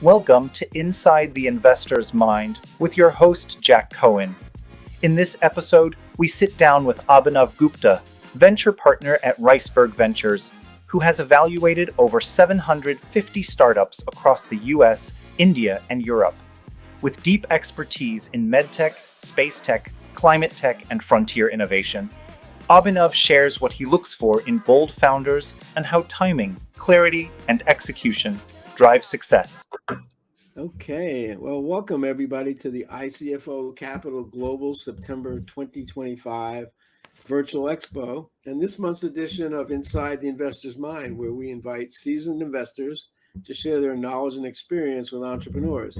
Welcome to Inside the Investor's Mind with your host, Jack Cohen. In this episode, we sit down with Abhinav Gupta, venture partner at Riceberg Ventures, who has evaluated over 750 startups across the US, India, and Europe. With deep expertise in MedTech, SpaceTech, ClimateTech, and frontier innovation, Abhinav shares what he looks for in bold founders and how timing, clarity, and execution drive success. Okay, well, welcome everybody to the iCFO Capital Global September 2025 Virtual Expo and this month's edition of Inside the Investor's Mind, where we invite seasoned investors to share their knowledge and experience with entrepreneurs.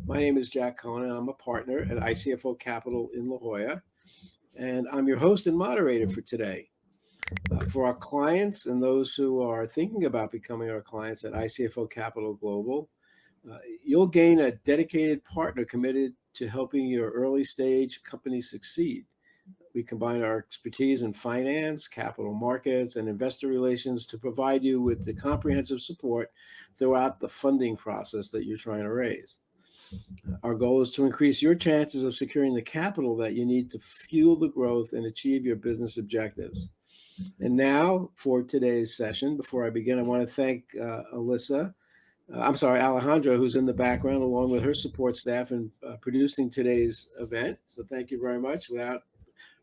My name is Jack Cohen, and I'm a partner at iCFO Capital in La Jolla, and I'm your host and moderator for today. For our clients and those who are thinking about becoming our clients at iCFO Capital Global, you'll gain a dedicated partner committed to helping your early stage company succeed. We combine our expertise in finance, capital markets, and investor relations to provide you with the comprehensive support throughout the funding process that you're trying to raise. Our goal is to increase your chances of securing the capital that you need to fuel the growth and achieve your business objectives. And now for today's session, before I begin, I want to thank Alejandra, who's in the background along with her support staff in producing today's event. So thank you very much. Without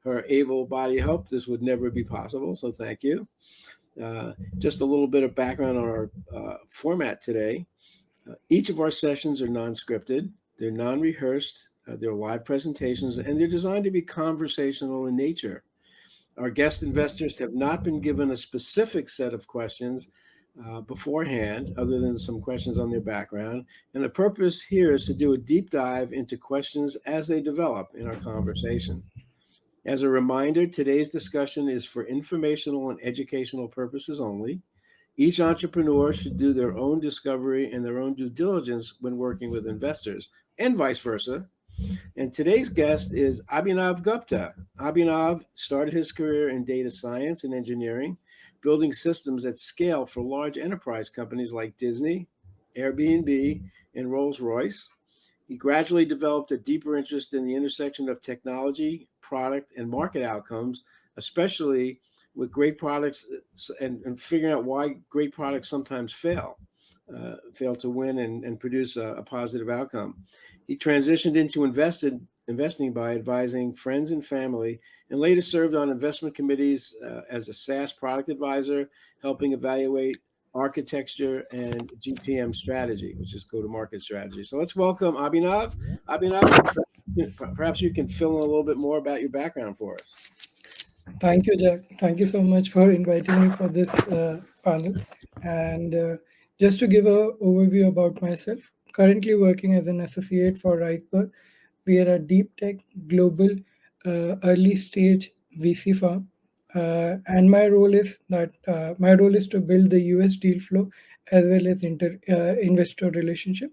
her able-bodied help, this would never be possible. So thank you. Just a little bit of background on our format today. Each of our sessions are non-scripted. They're non-rehearsed. They're live presentations, and they're designed to be conversational in nature. Our guest investors have not been given a specific set of questions beforehand, other than some questions on their background. And the purpose here is to do a deep dive into questions as they develop in our conversation. As a reminder, today's discussion is for informational and educational purposes only. Each entrepreneur should do their own discovery and their own due diligence when working with investors, and vice versa. And today's guest is Abhinav Gupta. Abhinav started his career in data science and engineering, building systems at scale for large enterprise companies like Disney, Airbnb, and Rolls-Royce. He gradually developed a deeper interest in the intersection of technology, product, and market outcomes, especially with great products and figuring out why great products sometimes fail to win and produce a positive outcome. He transitioned into investing by advising friends and family, and later served on investment committees as a SaaS product advisor, helping evaluate architecture and GTM strategy, which is go-to-market strategy. So let's welcome Abhinav. Abhinav, perhaps you can fill in a little bit more about your background for us. Thank you, Jack. Thank you so much for inviting me for this panel. And just to give an overview about myself, currently working as an associate for Riceberg. We are a deep tech global early stage VC firm. And my role is to build the US deal flow as well as investor relationship.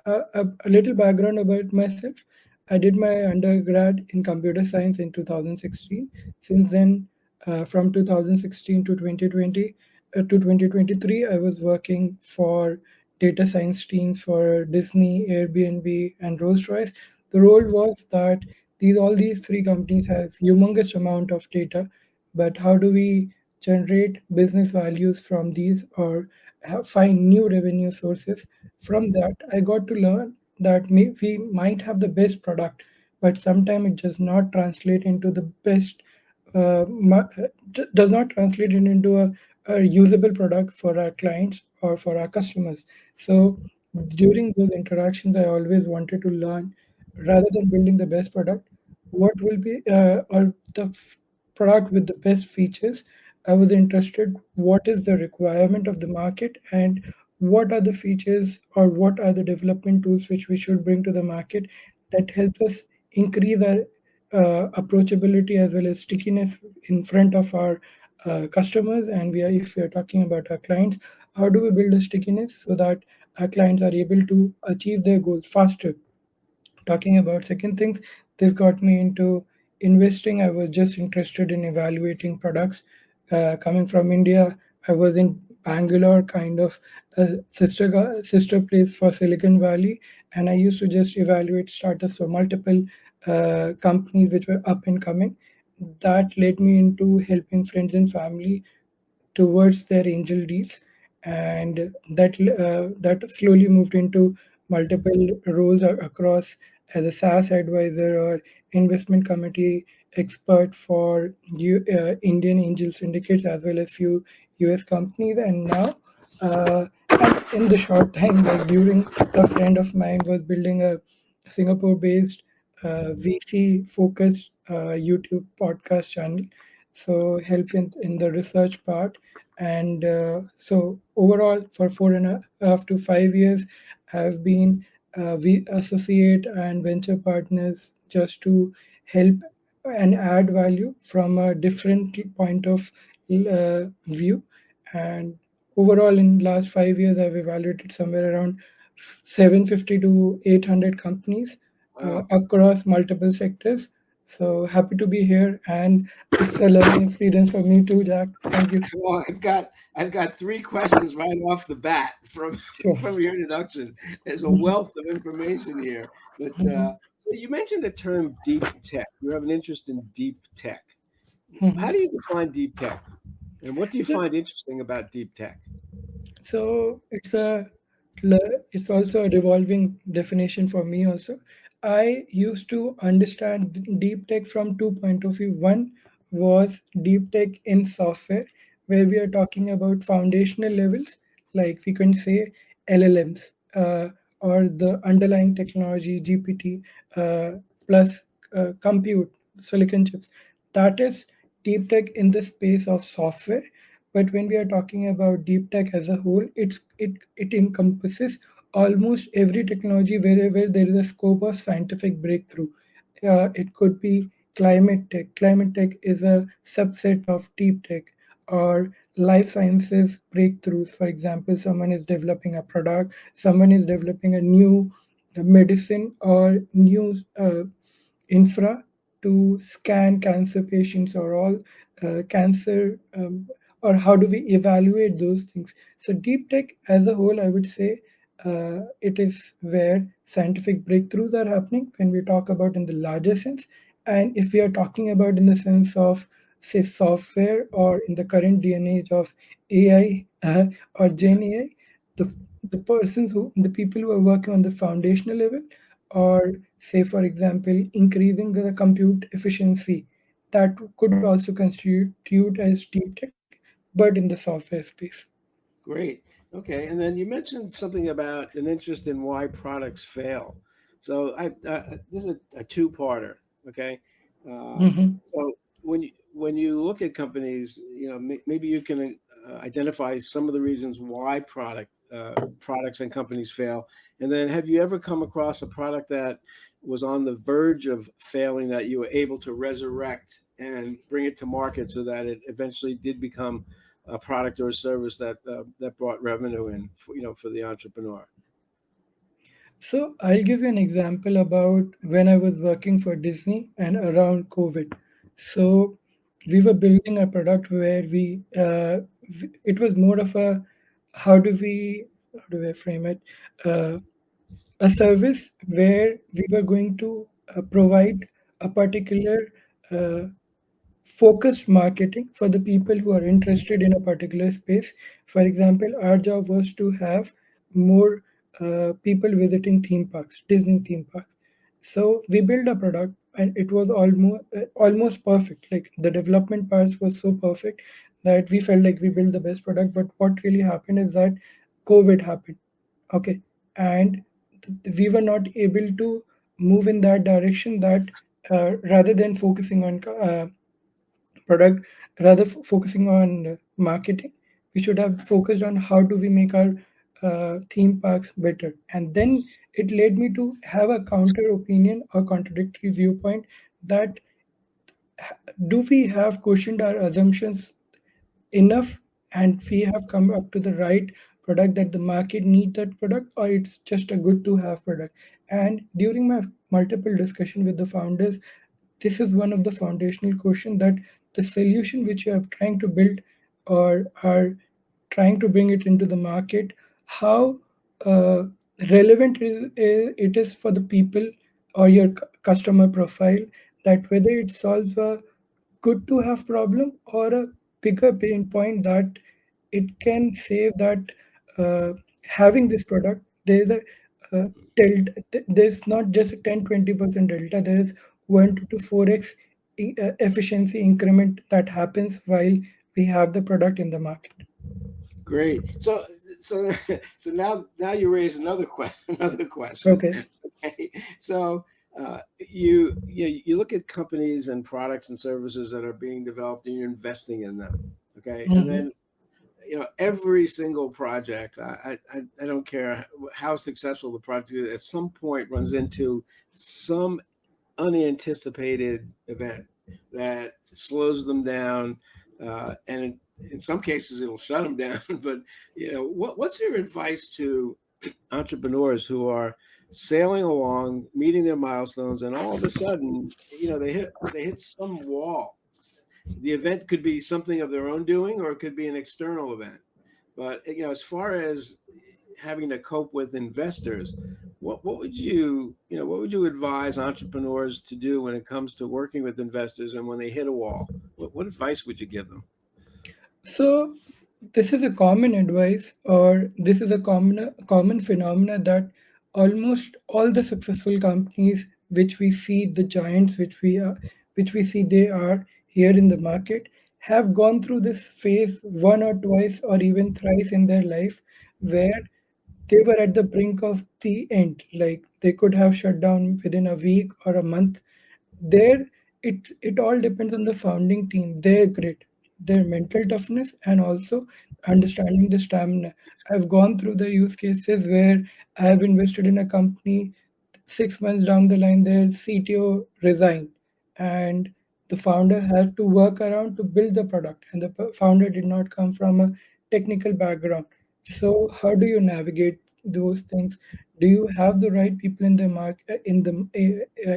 A little background about myself. I did my undergrad in computer science in 2016. Since then, from 2016 to 2020 to 2023, I was working for data science teams for Disney, Airbnb, and Rolls-Royce. The role was that all these three companies have humongous amount of data, but how do we generate business values from these or find new revenue sources from that? I got to learn that we might have the best product, but sometimes it does not translate into the best, does not translate it into a usable product for our clients or for our customers. So during those interactions, I always wanted to learn, rather than building the best product, what will be or the product with the best features. I was interested what is the requirement of the market and what are the features or what are the development tools which we should bring to the market that help us increase our approachability as well as stickiness in front of our customers. And if we are talking about our clients, how do we build a stickiness so that our clients are able to achieve their goals faster? Talking about second things, this got me into investing. I was just interested in evaluating products. Coming from India, I was in Bangalore kind of sister place for Silicon Valley, and I used to just evaluate startups for multiple companies which were up and coming. That led me into helping friends and family towards their angel deals, and that slowly moved into multiple roles across as a SaaS advisor or investment committee expert for Indian angel syndicates as well as few US companies. And now, and in the short time, like during a friend of mine was building a Singapore-based VC-focused YouTube podcast channel, so help in the research part. And so overall for 4.5 to 5 years I've been we associate and venture partners just to help and add value from a different point of view. And overall in last 5 years I've evaluated somewhere around 750 to 800 companies Wow. across multiple sectors. So happy to be here, and it's a learning experience for me too, Jack. Thank you. Well, I've got three questions right off the bat from Sure. from your introduction. There's a Mhm. wealth of information here. But Mhm. so you mentioned the term deep tech. You have an interest in deep tech. How Mhm. do you define deep tech? And what do you So, find interesting about deep tech? so it's also a revolving definition for me also. I used to understand deep tech from two point of view. One was deep tech in software, where we are talking about foundational levels, like we can say LLMs, or the underlying technology GPT plus compute silicon chips. That is deep tech in the space of software. But when we are talking about deep tech as a whole, it encompasses almost every technology wherever there is a scope of scientific breakthrough. It could be climate tech. Climate tech is a subset of deep tech, or life sciences breakthroughs. For example, someone is developing a product, someone is developing a new medicine or new infra to scan cancer patients or all cancer, or how do we evaluate those things. So deep tech as a whole, I would say, it is where scientific breakthroughs are happening when we talk about in the larger sense. And if we are talking about in the sense of, say, software, or in the current day and age of AI, or Gen AI, the the people who are working on the foundational level, or say for example increasing the compute efficiency, that could also constitute as deep tech, but in the software space. Great. Okay. And then you mentioned something about an interest in why products fail. So this is a two-parter. Okay. Mhm. So when you look at companies, maybe you can identify some of the reasons why products and companies fail. And then have you ever come across a product that was on the verge of failing that you were able to resurrect and bring it to market so that it eventually did become a product or a service that brought revenue in for the entrepreneur? So I'll give you an example about when I was working for Disney and around COVID. So we were building a product where it was more of a, how do we how do I frame it, uh, a service where we were going to provide a particular uh, focused marketing for the people who are interested in a particular space. For example, our job was to have more people visiting theme parks, Disney theme parks. So we built a product, and it was almost perfect. Like the development parts was so perfect that we felt like we built the best product. But what really happened is that COVID happened. Okay, and we were not able to move in that direction. That rather than focusing on product, rather focusing on marketing, we should have focused on how do we make our theme parks better. And then it led me to have a counter opinion or contradictory viewpoint, that do we have questioned our assumptions enough, and we have come up to the right product that the market need that product, or it's just a good to have product. And during my multiple discussion with the founders, this is one of the foundational question, that the solution which you are trying to build or are trying to bring it into the market, how uh, relevant it is for the people or your customer profile, that whether it solves a good to have problem or a bigger pain point, that it can save that uh, having this product, there's a there's not just a 10-20% delta, there is 1 to 4x efficiency increment that happens while we have the product in the market. Great. So so now you raise another question. Another question. Okay. Okay. So you look at companies and products and services that are being developed, and you're investing in them. Okay, and Mhm. then every single project, I don't care how successful the project is, at some point runs into some unanticipated event that slows them down, and in some cases it'll shut them down. But what's your advice to entrepreneurs who are sailing along, meeting their milestones, and all of a sudden, they hit some wall? The event could be something of their own doing, or it could be an external event. But as far as having to cope with investors, what would you advise entrepreneurs to do when it comes to working with investors and when they hit a wall? What advice would you give them? So this is a common advice, or this is a common phenomena that almost all the successful companies which we see, the giants which we see they are here in the market, have gone through this phase one or twice or even thrice in their life, where they were at the brink of the end. Like they could have shut down within a week or a month. There, it all depends on the founding team, their grit, their mental toughness, and also understanding the stamina. I've gone through the use cases where I have invested in a company. 6 months down the line, their CTO resigned, and the founder had to work around to build the product, and the founder did not come from a technical background. So how do you navigate those things? Do you have the right people in the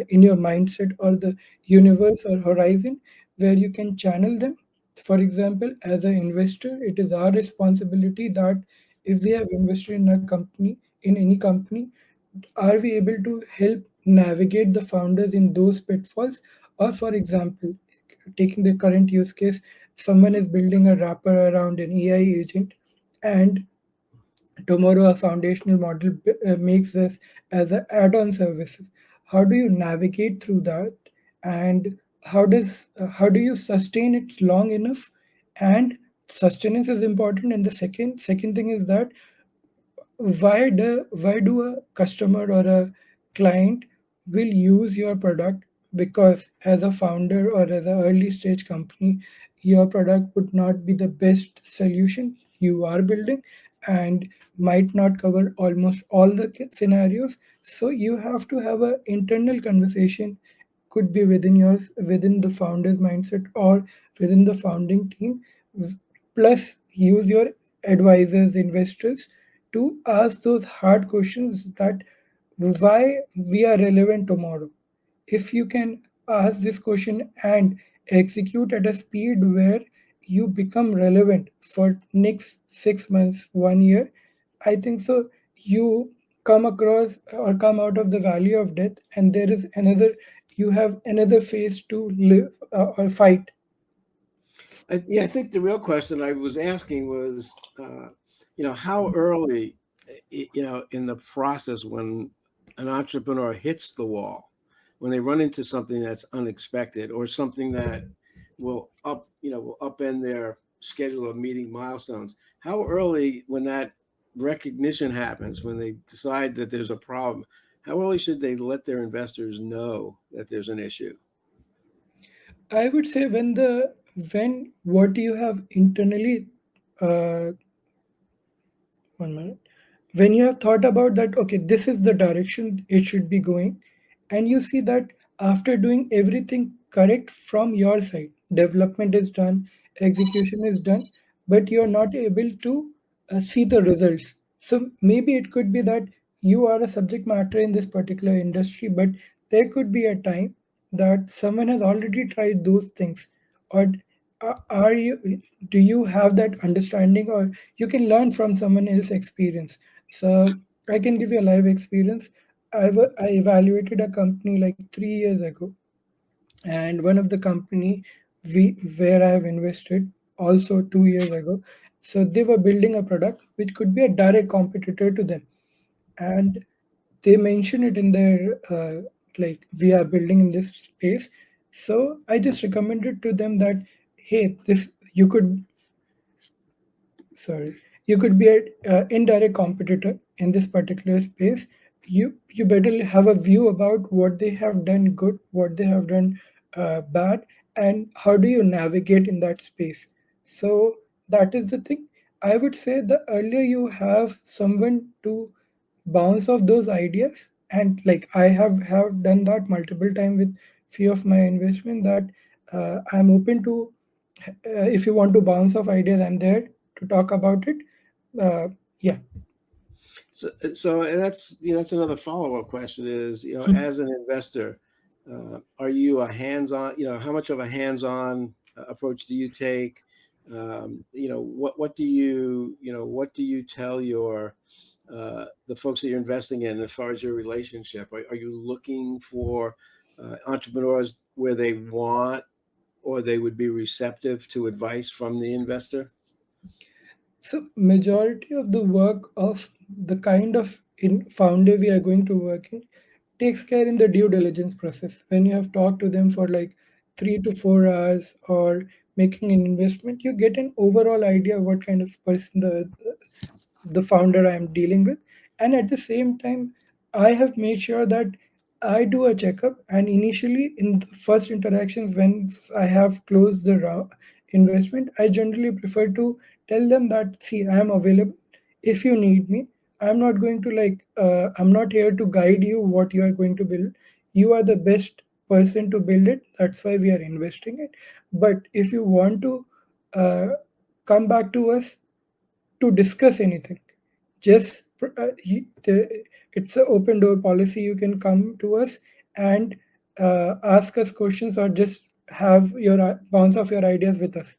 in your mindset or the universe or horizon where you can channel them? For example, as an investor, it is our responsibility that if we have invested in a company, in any company, are we able to help navigate the founders in those pitfalls? Or, for example, taking the current use case, someone is building a wrapper around an AI agent, and tomorrow a foundational model makes this as an add-on services. How do you navigate through that, and how do you sustain it long enough? And sustenance is important. And the second thing is that why do a customer or a client will use your product? Because as a founder or as an early stage company, your product would not be the best solution you are building, and might not cover almost all the scenarios. So you have to have an internal conversation, could be within the founder's mindset or within the founding team, plus use your advisors, investors, to ask those hard questions, that why we are relevant tomorrow. If you can ask this question and execute at a speed where you become relevant for next 6 months, 1 year, I think so you come across or come out of the valley of death, and there is another, you have another phase to live or fight. I think the real question I was asking was, how early, in the process when an entrepreneur hits the wall, when they run into something that's unexpected or something that will upend their schedule of meeting milestones. How early, when that recognition happens, when they decide that there's a problem, how early should they let their investors know that there's an issue? I would say when what you have internally, uh, 1 minute, when you have thought about that, okay, this is the direction it should be going, and you see that after doing everything correct from your side, development is done, execution is done, but you're not able to see the results. So maybe it could be that you are a subject matter in this particular industry, but there could be a time that someone has already tried those things, or are you, do you have that understanding, or you can learn from someone else's experience. So I can give you a live experience. I evaluated a company like 3 years ago, and one of the company we where I have invested also 2 years ago. So they were building a product which could be a direct competitor to them, and they mention it in their like, we are building in this space. So I just recommended to them that, hey, this you could, sorry, you could be an indirect competitor in this particular space. You better have a view about what they have done good, what they have done bad, and how do you navigate in that space. So that is the thing. I would say the earlier you have someone to bounce off those ideas, and like I have done that multiple time with few of my investment, that I'm open to, if you want to bounce off ideas, I'm there to talk about it. Yeah. So and that's that's another follow up question is as an investor, are you a hands on? How much of a hands on approach do you take? What do what do you tell your the folks that you're investing in as far as your relationship? Are you looking for entrepreneurs where they want or they would be receptive to advice from the investor? So majority of the work of the kind of in founder we are going to work in takes care in the due diligence process. When you have talked to them for like 3 to 4 hours or making an investment, you get an overall idea of what kind of person the founder I am dealing with. And at the same time, I have made sure that I do a checkup. And initially, in the first interactions, when I have closed the investment, I generally prefer to tell them that, see, I am available if you need me. I'm not going to like, I'm not here to guide you what you are going to build. You are the best person to build it. That's why we are investing it. But if you want to uh, come back to us to discuss anything, just it's an open door policy. You can come to us and ask us questions, or just have your bounce off your ideas with us.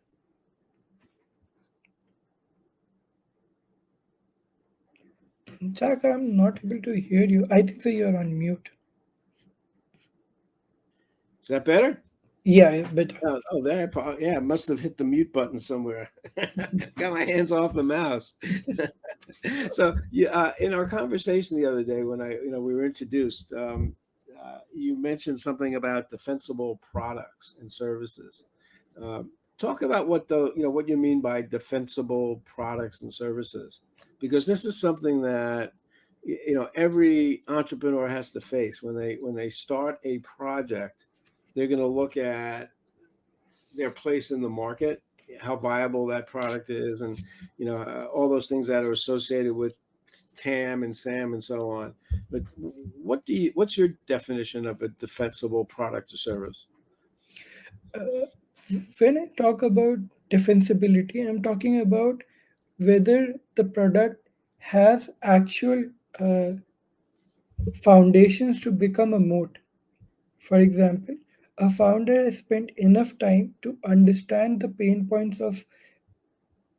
Jack, I'm not able to hear you. I think so you're on mute. Is that better? Yeah, better. There. Yeah, I must have hit the mute button somewhere. Got my hands off the mouse. So, in our conversation the other day, when we were introduced, you mentioned something about defensible products and services. Talk about what you mean by defensible products and services, because this is something that every entrepreneur has to face when they start a project. They're going to look at their place in the market, how viable that product is, and all those things that are associated with TAM and SAM and so on. But what's your definition of a defensible product or service? uh, when I talk about defensibility, I'm talking about whether the product has actual uh, foundations to become a moat. For example, a founder has spent enough time to understand the pain points of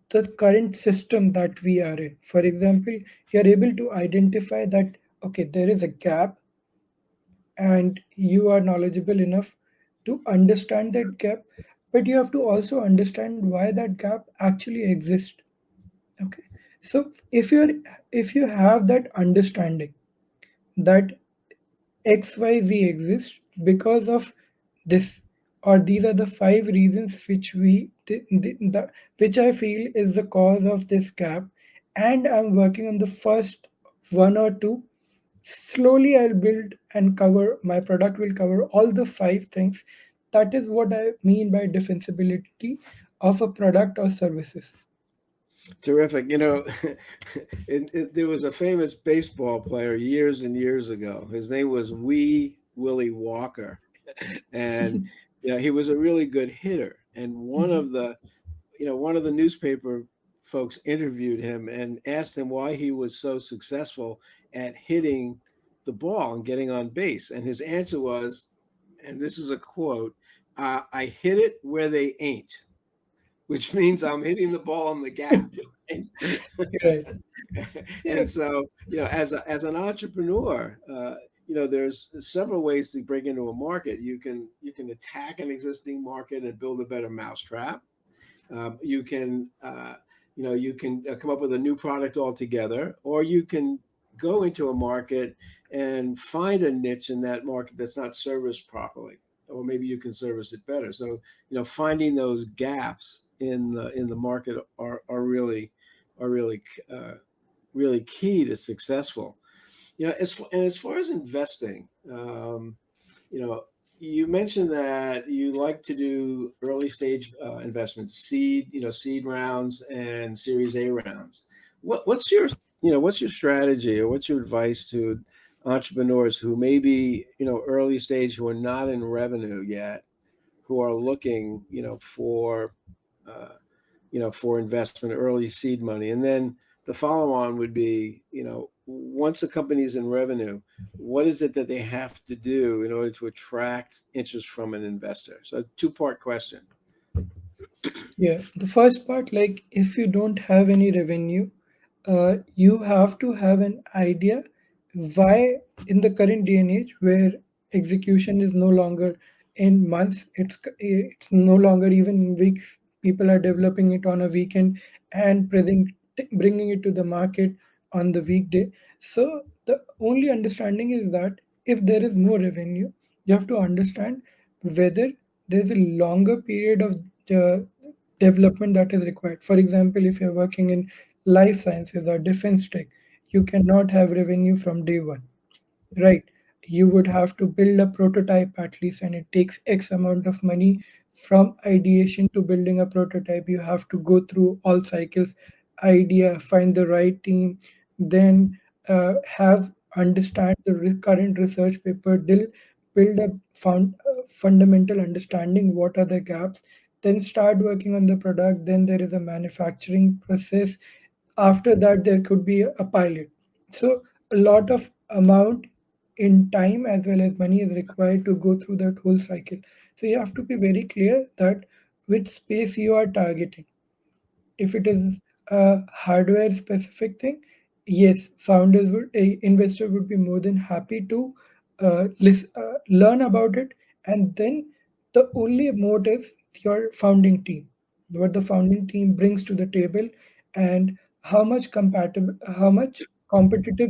the current system that we are in. For example, you're able to identify that, okay, there is a gap, and you are knowledgeable enough to understand that gap, but you have to also understand why that gap actually exists. Okay. So if you have that understanding that XYZ exists because of this, or these are the five reasons which which I feel is the cause of this gap, and I'm working on the first one or two. Slowly, I'll build and cover, my product will cover all the five things. That is what I mean by defensibility of a product or services. Terrific. There was a famous baseball player years and years ago. His name was Wee Willie Walker, and he was a really good hitter. And Mhm. one of the newspaper folks interviewed him and asked him why he was so successful at hitting the ball and getting on base. And his answer was, and this is a quote, "I hit it where they ain't." which means I'm hitting the ball in the gap. Right? Right. Yeah. And so, as an entrepreneur, there's several ways to break into a market. You can attack an existing market and build a better mousetrap. You can come up with a new product altogether, or you can go into a market and find a niche in that market that's not serviced properly, or maybe you can service it better. So, finding those gaps in the market are really key to successful. As far as investing, you know, you mentioned that you like to do early stage investments, seed rounds and Series A rounds. What's your strategy, or what's your advice to entrepreneurs who may be, early stage, who are not in revenue yet, who are looking, uh, for investment, early seed money? And then the follow on would be, once a company is in revenue, what is it that they have to do in order to attract interest from an investor? So, two-part question. Yeah, the first part, like if you don't have any revenue, you have to have an idea why in the current day and age where execution is no longer in months, it's no longer even in weeks. People are developing it on a weekend and bringing it to the market on the weekday. So the only understanding is that if there is no revenue, you have to understand whether there's a longer period of uh, development that is required. For example, if you're working in life sciences or defense tech, you cannot have revenue from day one, right? You would have to build a prototype at least, and it takes X amount of money from ideation to building a prototype. You have to go through all cycles: idea, find the right team, then have understand the current research paper, build a fundamental understanding what are the gaps, then start working on the product. Then there is a manufacturing process. After that, there could be a pilot. So a lot of amount in time as well as money is required to go through that whole cycle. So you have to be very clear that which space you are targeting. If it is a hardware specific thing, yes, investor would be more than happy to learn about it. And then the only moat is your founding team, what the founding team brings to the table, and how much competitive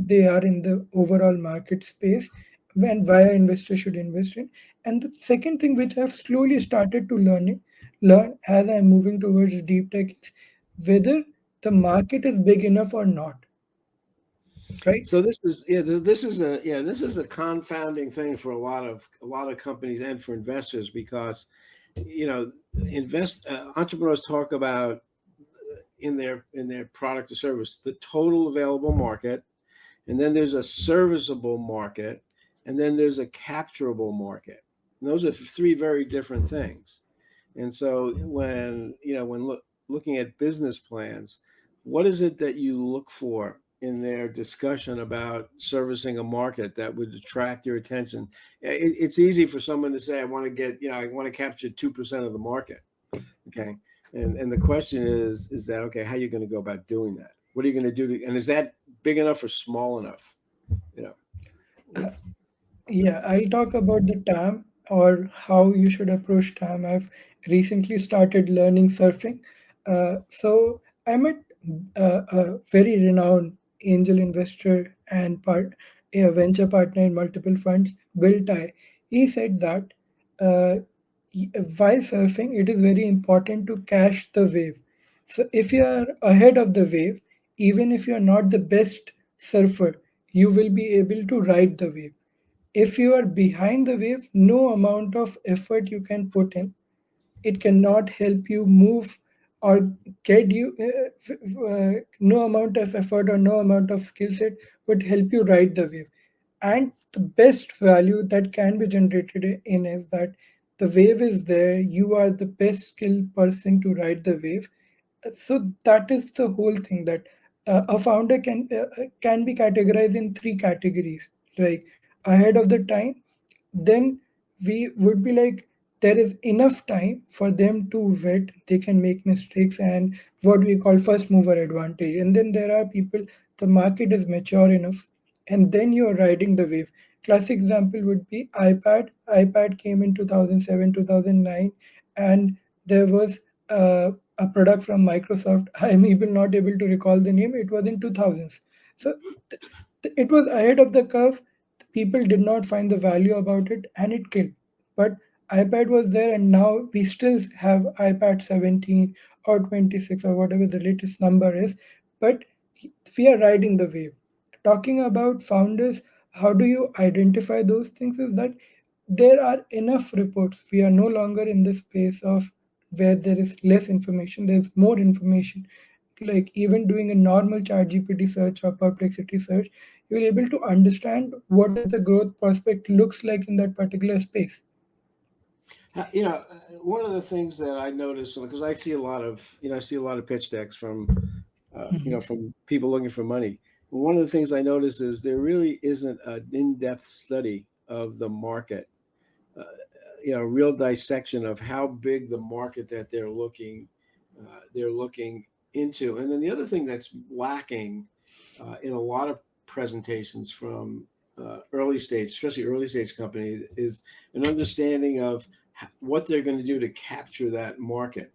they are in the overall market space, when why an investor should invest in. And the second thing which I've slowly started to learn as I'm moving towards deep tech is whether the market is big enough or not, right? So this is a confounding thing for a lot of companies and for investors, because you know invest entrepreneurs talk about in their product or service the total available market, and then there's a serviceable market, and then there's a capturable market. And those are three very different things. And so looking at business plans, what is it that you look for in their discussion about servicing a market that would attract your attention? It's easy for someone to say, I want to capture 2% of the market. Okay. And the question is that, okay, how are you going to go about doing that? What are you going to do? And is that big enough or small enough? You know, Uh, Yeah, I'll talk about the TAM or how you should approach TAM. I've recently started learning surfing. So I met a very renowned angel investor and a venture partner in multiple funds, Bill Tai. He said that uh, while surfing, it is very important to catch the wave. So if you are ahead of the wave, even if you are not the best surfer, you will be able to ride the wave. If you are behind the wave, no amount of effort you can put in, it cannot help you move or get you. No amount of effort or no amount of skill set would help you ride the wave. And the best value that can be generated in is that the wave is there. You are the best skilled person to ride the wave. So that is the whole thing, that a founder can be categorized in three categories, like ahead of the time. Then we would be like there is enough time for them to vet, they can make mistakes, and what we call first mover advantage. And then there are people, the market is mature enough, and then you're riding the wave. Classic example would be ipad came in 2007 2009, and there was a product from Microsoft. I'm even not able to recall the name. It was in 2000s. So it was ahead of the curve. People did not find the value about it, and it killed. But iPad was there, and now we still have iPad 17 or 26 or whatever the latest number is. But we are riding the wave. Talking about founders, how do you identify those things? Is that there are enough reports. We are no longer in the space of where there is less information, there's more information. Like even doing a normal chat GPT search or perplexity search, you're able to understand what is the growth prospect looks like in that particular space. One of the things that I noticed, because I see a lot of, I see a lot of pitch decks from, Mhm. from people looking for money. One of the things I notice is there really isn't an in-depth study of the market, uh, real dissection of how big the market that they're looking into. And then the other thing that's lacking in a lot of presentations from early stage, especially early stage companies, is an understanding of what they're going to do to capture that market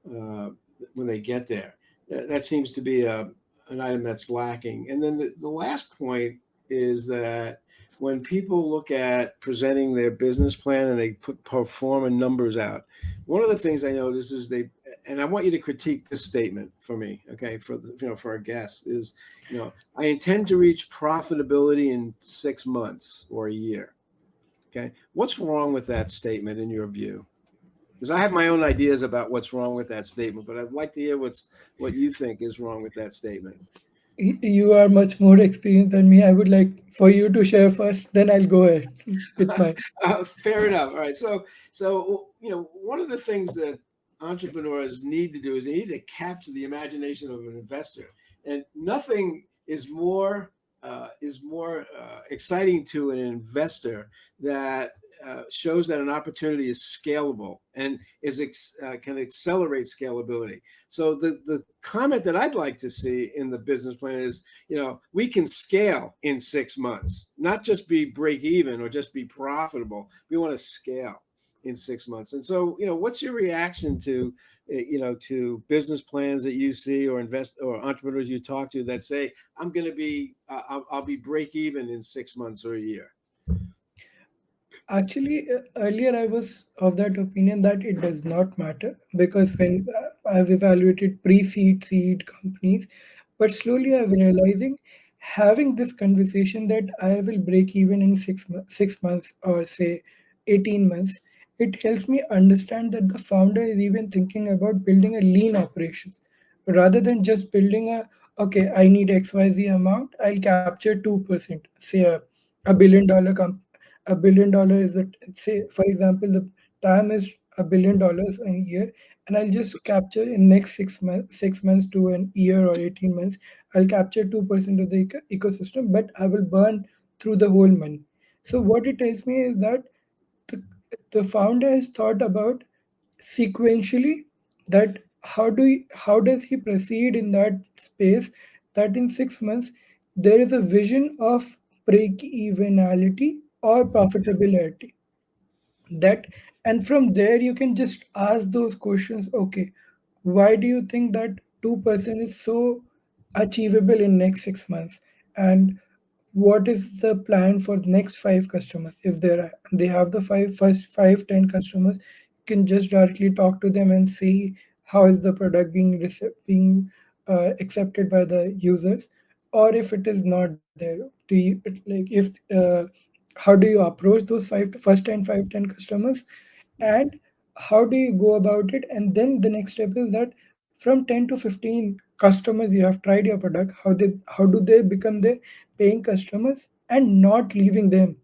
uh, when they get there. That seems to be an item that's lacking. And then the last point is that when people look at presenting their business plan and they put pro forma numbers out, one of the things I notice is and I want you to critique this statement for me, okay, for our guests is, I intend to reach profitability in 6 months or a year. Okay, what's wrong with that statement in your view? Because I have my own ideas about what's wrong with that statement, but I'd like to hear what you think is wrong with that statement. You are much more experienced than me. I would like for you to share first, then I'll go ahead with my. Fair enough. All right. So one of the things that entrepreneurs need to do is they need to capture the imagination of an investor, and nothing is more exciting to an investor that shows that an opportunity is scalable and can accelerate scalability. So the comment that I'd like to see in the business plan is, we can scale in 6 months, not just be break even or just be profitable. We want to scale in 6 months. And so, what's your reaction to business plans that you see or invest or entrepreneurs you talk to that say, I'm going to be, I'll be break even in 6 months or a year? Actually, earlier I was of that opinion that it does not matter, because when I've evaluated pre-seed seed companies, but slowly I'm realizing having this conversation that I will break even in 6 months or say 18 months, it helps me understand that the founder is even thinking about building a lean operations rather than just building a, okay, I need XYZ amount, I'll capture 2%, say a $1 billion $1 billion is that, say for example the time is $1 billion a year, and I'll just capture in next 6 months, 6 months to an year or 18 months, I'll capture 2% of the ecosystem, but I will burn through the whole money. So what it tells me is that the, the founder has thought about sequentially that how does he proceed in that space, that in 6 months there is a vision of break evenality or profitability, that, and from there you can just ask those questions. Okay, why do you think that 2% is so achievable in next 6 months, and what is the plan for next five customers? If they have the first 5 10 customers, you can just directly talk to them and see how is the product being accepted by the users. Or if it is not there, do you like if how do you approach those first 10 customers, and how do you go about it? And then the next step is that from 10 to 15 customers you have tried your product, how do they become the paying customers and not leaving them,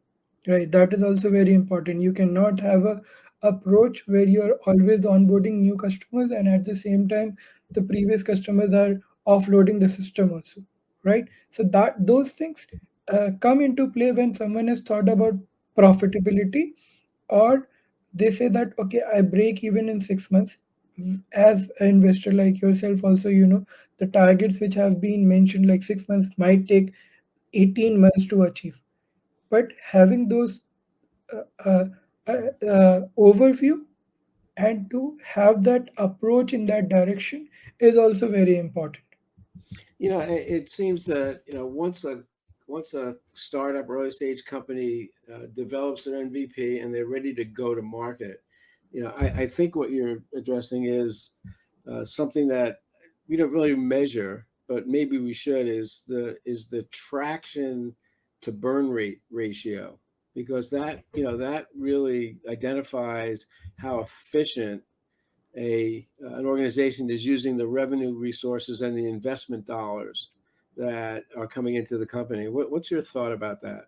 right? That is also very important. You cannot have a approach where you are always onboarding new customers and at the same time the previous customers are offloading the system also, right? So that those things come into play when someone has thought about profitability or they say that okay, I break even in 6 months. As an investor like yourself, also, the targets which have been mentioned, like 6 months, might take 18 months to achieve. But having those uh, overview and to have that approach in that direction is also very important. It seems that once a startup early stage company develops their MVP and they're ready to go to market, I think what you're addressing is something that we don't really measure, but maybe we should, is the traction to burn rate ratio, because that really identifies how efficient an organization is using the revenue resources and the investment dollars that are coming into the company. What's your thought about that?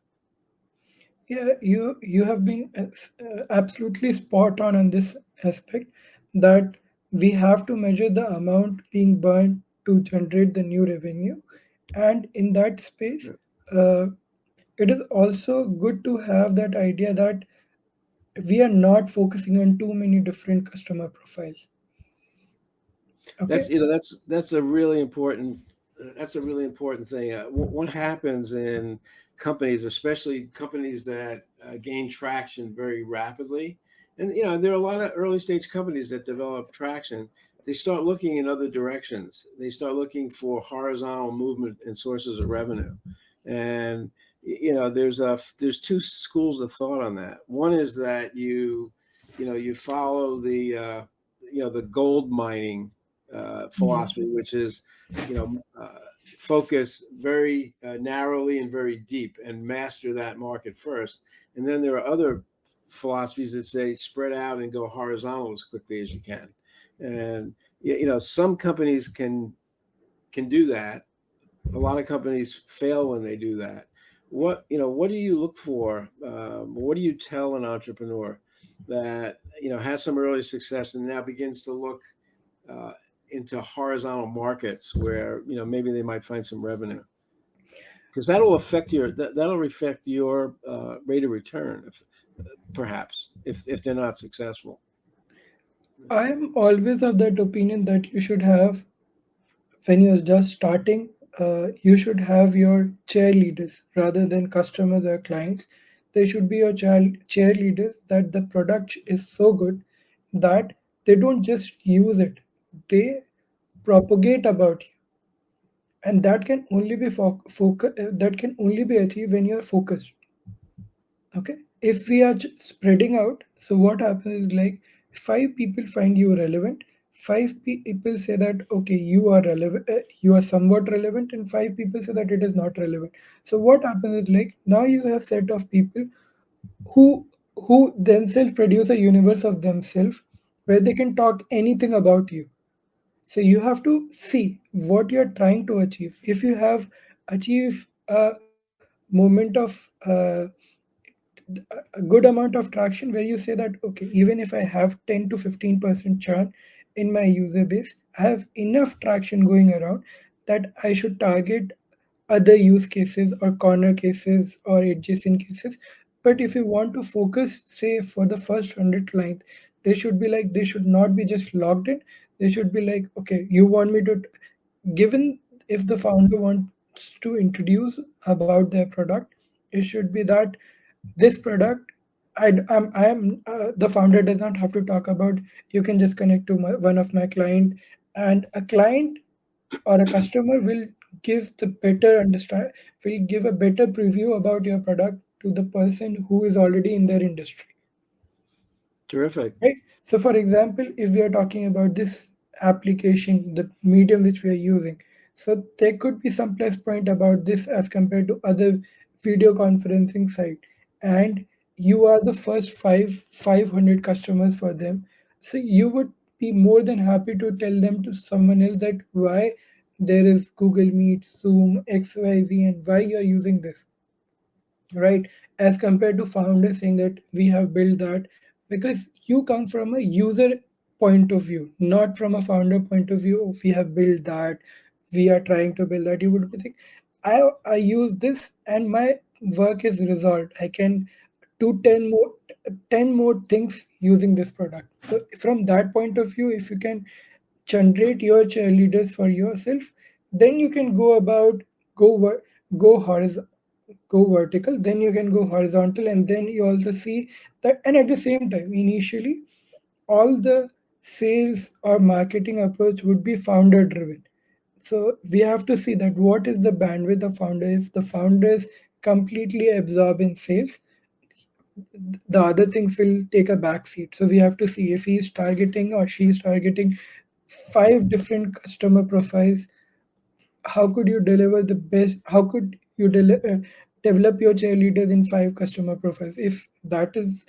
Yeah, you have been absolutely spot on this aspect, that we have to measure the amount being burned to generate the new revenue, and in that space, uh, it is also good to have that idea that we are not focusing on too many different customer profiles. Okay. That's a really important thing. What happens in companies, especially companies that gain traction very rapidly, and there are a lot of early stage companies that develop traction. They start looking in other directions. They start looking for horizontal movement and sources of revenue, and there's two schools of thought on that. One is that you follow the gold mining Yeah. philosophy, which is you know focus very narrowly and very deep and master that market first. And then there are other philosophies that say spread out and go horizontal as quickly as you can. And some companies can do that. A lot of companies fail when they do that. What do you look for? What do you tell an entrepreneur that has some early success and now begins to look uh, into horizontal markets where maybe they might find some revenue, because that'll affect your rate of return, if, perhaps if they're not successful. I am always of that opinion that you should have, when you're just starting, you should have your cheerleaders rather than customers or clients. They should be your cheerleaders, that the product is so good that they don't just use it, they propagate about you. And that can only be that can only be achieved when you're focused. Okay, if we are spreading out, so what happens is, like, five people find you relevant, five people say that okay, you are relevant, you are somewhat relevant, and five people say that it is not relevant. So what happens is, like, now you have set of people who who themselves produce a universe of themselves, where they can talk anything about you. So you have to see what you're trying to achieve. If you have achieved a moment of a good amount of traction, where you say that okay, even if I have 10 to 15% churn in my user base, I have enough traction going around that I should target other use cases or corner cases or adjacent cases. But if you want to focus, say, for the first 100 clients, they should not be just logged in. They should be like, okay, you want me to, given, if the founder wants to introduce about their product, it should be that this product, the founder does not have to talk about. You can just connect to one of my client, and a client or a customer will give the better understand will give a better preview about your product to the person who is already in their industry. Terrific. Right. So, for example, if we are talking about this application, the medium which we are using, so there could be some plus point about this as compared to other video conferencing site, and you are the first 500 customers for them. So you would be more than happy to tell them to someone else that why there is Google Meet, Zoom, XYZ, and why you are using this, right? As compared to founder saying that we have built that, because you come from a user point of view, not from a founder point of view. If we have built that, we are trying to build that, you would be think, I use this and my work is resolved. I can do 10 more things using this product. So from that point of view, if you can generate your cheerleaders for yourself, then you can go about go ver- go horizontal, go vertical, then you can go horizontal, and then you also see that. And at the same time, initially all the sales or marketing approach would be founder driven. So we have to see that what is the bandwidth the founder. If the founder is completely absorbed in sales, the other things will take a back seat. So we have to see if he's targeting or she's targeting five different customer profiles. How could you deliver the best? How could you develop your cheerleaders in five customer profiles? If that is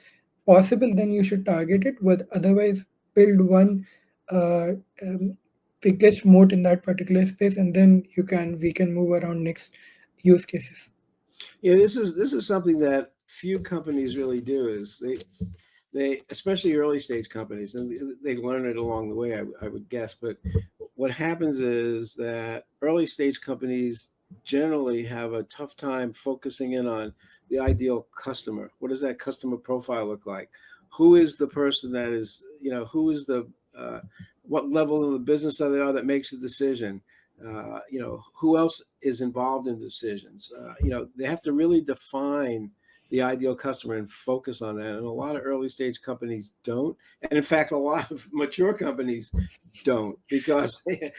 possible, then you should target it. But otherwise, build one uh, um, biggest moat in that particular space, and then we can move around next use cases. Yeah, this is something that few companies really do. Is they especially early stage companies, and they learn it along the way, I would guess. But what happens is that early stage companies generally have a tough time focusing in on the ideal customer. What does that customer profile look like? Who is the person that is, who is the what level of the business are they are that makes a decision? Who else is involved in decisions? They have to really define the ideal customer and focus on that. And a lot of early stage companies don't. And in fact, a lot of mature companies don't, because they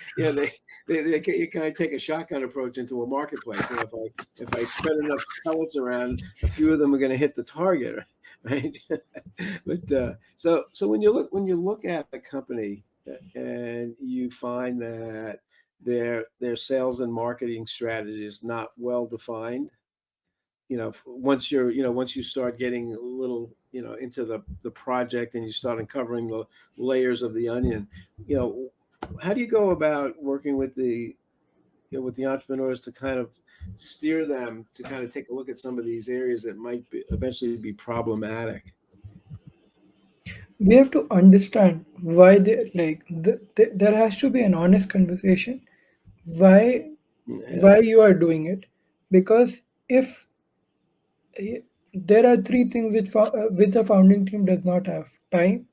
you kind of take a shotgun approach into a marketplace. And if I spread enough pellets around, a few of them are going to hit the target, right? But so when you look at a company and you find that their sales and marketing strategy is not well defined, once you start getting a little into the project and you start uncovering the layers of the onion, you know how do you go about working with the entrepreneurs to kind of steer them to kind of take a look at some of these areas that might eventually be problematic? We have to understand why there has to be an honest conversation why Yeah. why you are doing it. Because if there are three things which a founding team does not have: time,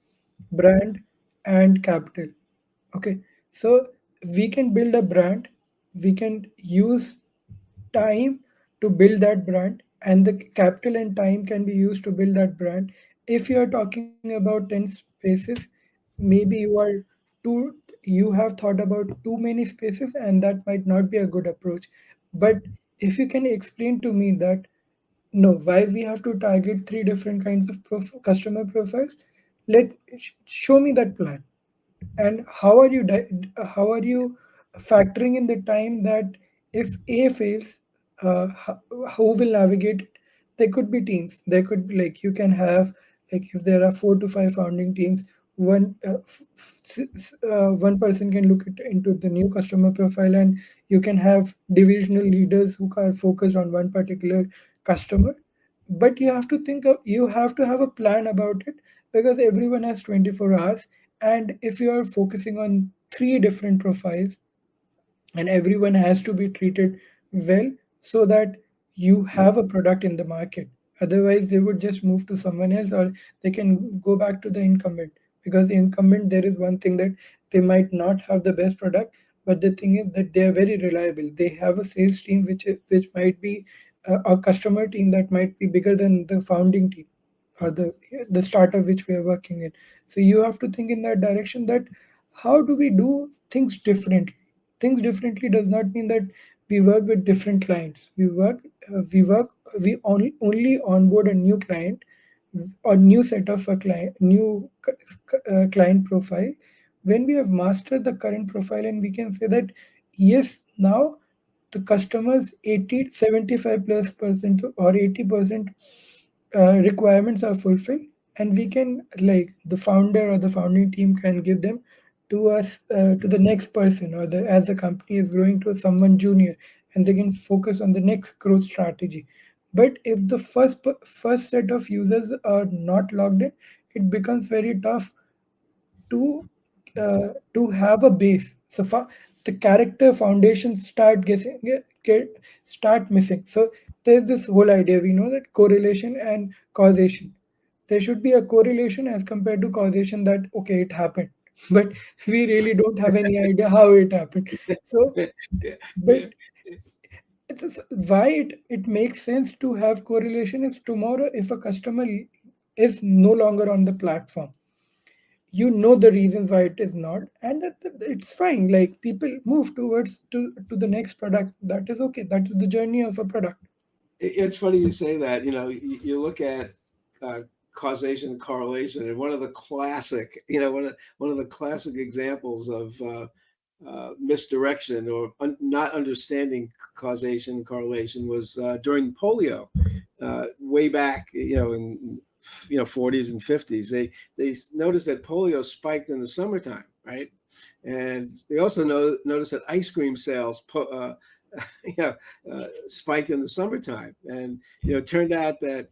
brand, and capital. Okay, so we can build a brand, we can use time to build that brand, and the capital and time can be used to build that brand. If you are talking about 10 spaces, maybe you have thought about too many spaces, and that might not be a good approach. But if you can explain to me that no, why we have to target three different kinds of customer profiles, show me that plan. And how are you factoring in the time that if A fails, who will navigate it? There could be teams. There could be, like, you can have, like, if there are four to five founding teams, one person can look into the new customer profile, and you can have divisional leaders who are focused on one particular customer. But you have to have a plan about it, because everyone has 24 hours. And if you are focusing on three different profiles, and everyone has to be treated well, so that you have a product in the market. Otherwise they would just move to someone else, or they can go back to the incumbent. Because the incumbent, there is one thing, that they might not have the best product, but the thing is that they are very reliable. They have a sales team which might be a customer team that might be bigger than the founding team, or the startup which we are working in. So you have to think in that direction, that how do we do things differently. Things differently does not mean that we work with different clients. We only onboard a new client, or new set of a client, client profile, when we have mastered the current profile, and we can say that yes, now the customers 80 75 plus percent or 80% requirements are fulfilled, and we can, like, the founder or the founding team can give them to us, to the next person, or as the company is growing, to someone junior, and they can focus on the next growth strategy. But if the first set of users are not logged in, it becomes very tough to have a base. The character foundation start missing. So there's this whole idea, we know that correlation and causation. There should be a correlation as compared to causation, that okay, it happened, but we really don't have any idea how it happened. So, Yeah, but yeah. it's just why it makes sense to have correlation is tomorrow if a customer is no longer on the platform, you know the reasons why it is not, and it's fine, like people move towards to the next product. That is okay, that is the journey of a product. It's funny you say that. You look at uh, causation and correlation, and one of the classic, one of the classic examples of misdirection or not understanding causation and correlation was during polio, way back, in 40s and 50s. They noticed that polio spiked in the summertime, right? And they also noticed that ice cream sales you know, spiked in the summertime. And it turned out that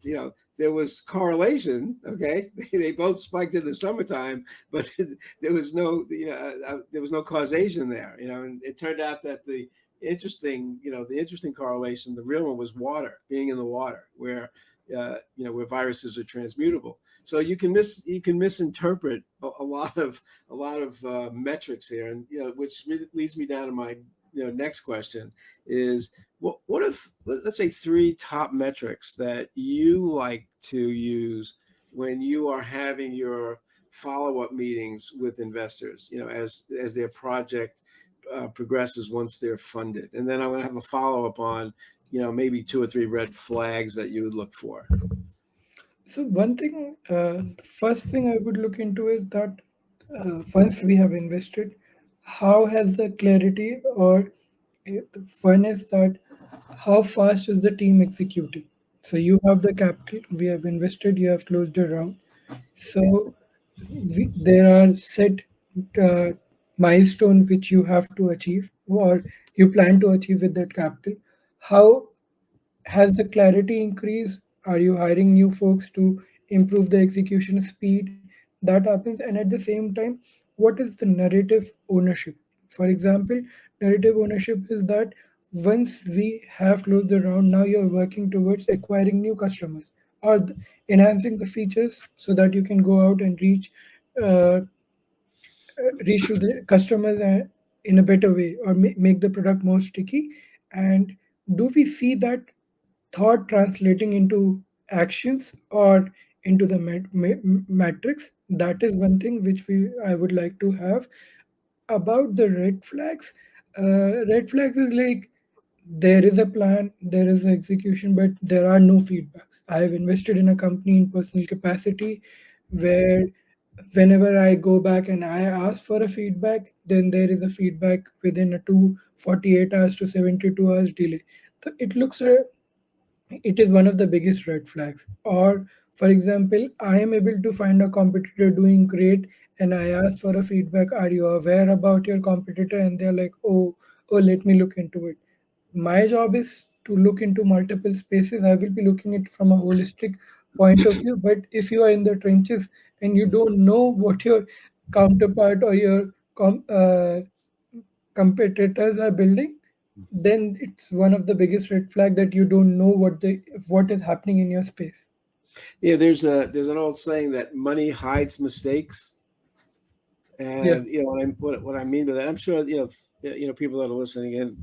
there was correlation. Okay, they both spiked in the summertime, but there was no causation there. And it turned out that the interesting correlation, the real one, was water, being in the water, where viruses are transmutable. So you can misinterpret a lot of metrics here, and which leads me down to my next question is what are let's say three top metrics that you like to use when you are having your follow-up meetings with investors, as their project progresses once they're funded. And then I'm going to have a follow-up on maybe two or three red flags that you would look for. So one thing, the first thing I would look into is that once we have invested, how has the clarity, or the one is that how fast is the team executing. So you have the capital, we have invested, you have closed the round. So there are set uh, milestones which you have to achieve, or you plan to achieve with that capital. How has the clarity increased? Are you hiring new folks to improve the execution speed? That happens. And at the same time, what is the narrative ownership? For example, narrative ownership is that once we have closed the round, now you're working towards acquiring new customers, or enhancing the features so that you can go out and uh, reach to the customers in a better way, or make the product more sticky. And do we see that thought translating into actions or into the matrix? That is one thing which we I would like to have. About the red flags, red flags is like there is a plan, there is execution, but there are no feedbacks. I have invested in a company in personal capacity where whenever I go back and I ask for a feedback, then there is a feedback within a 248 hours to 72 hours delay. So it looks it is one of the biggest red flags. Or for example, I am able to find a competitor doing great, and I ask for a feedback, are you aware about your competitor? And they're like, oh, let me look into it. My job is to look into multiple spaces. I will be looking at it from a holistic point of view. But if you are in the trenches and you don't know what your counterpart or your competitors are building, then it's one of the biggest red flag that you don't know what is happening in your space. Yeah, there's an old saying that money hides mistakes. Yeah. And what I mean by that, I'm sure people that are listening in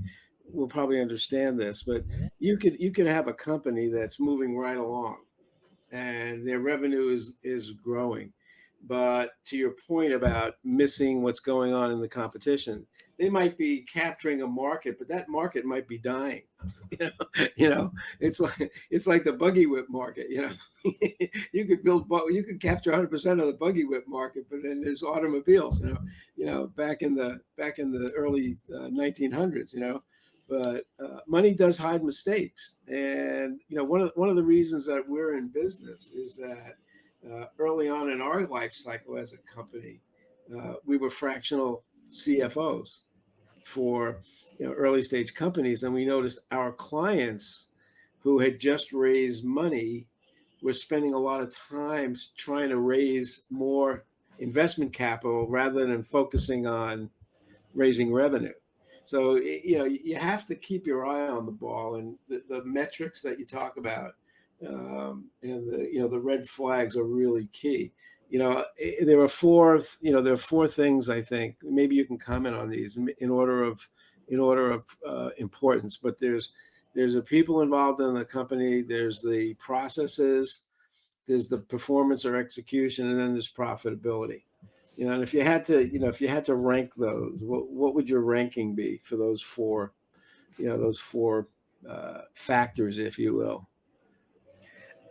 will probably understand this, but you could have a company that's moving right along, and their revenue is growing. But to your point about missing what's going on in the competition, they might be capturing a market, but that market might be dying. You know, it's like the buggy whip market. You could capture 100% of the buggy whip market, but then there's automobiles. Back in the early 1900s. But money does hide mistakes, and one of the reasons that we're in business is that early on in our life cycle as a company, we were fractional CFOs for early stage companies, and we noticed our clients who had just raised money were spending a lot of time trying to raise more investment capital rather than focusing on raising revenue. So you have to keep your eye on the ball, and the metrics that you talk about, and the red flags are really key. There are four things I think. Maybe you can comment on these in order of importance. But there's the people involved in the company. There's the processes. There's the performance or execution, and then there's profitability. And if you had to rank those, what would your ranking be for those four factors, if you will?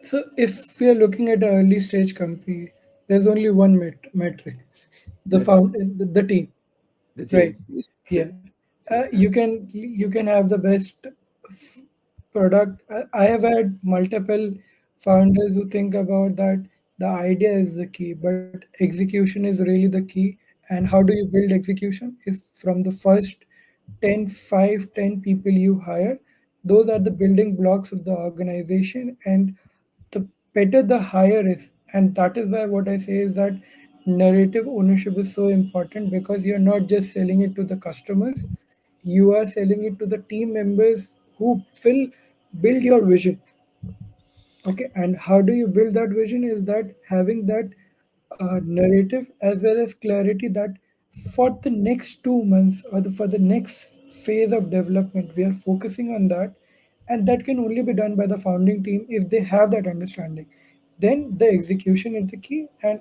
So if we are looking at an early stage company, there's only one metric: the That's the team, the right? team. Yeah, Yeah. you can have the best f- product. I have had multiple founders who think about that the idea is the key, but execution is really the key. And how do you build execution? Is from the first 10 people you hire. Those are the building blocks of the organization, and the better the higher is. And that is why what I say is that narrative ownership is so important, because you're not just selling it to the customers, you are selling it to the team members who will build your vision. Okay, and how do you build that vision is that having that narrative as well as clarity that for the next 2 months or for the next phase of development we are focusing on that, and that can only be done by the founding team if they have that understanding. Then the execution is the key. And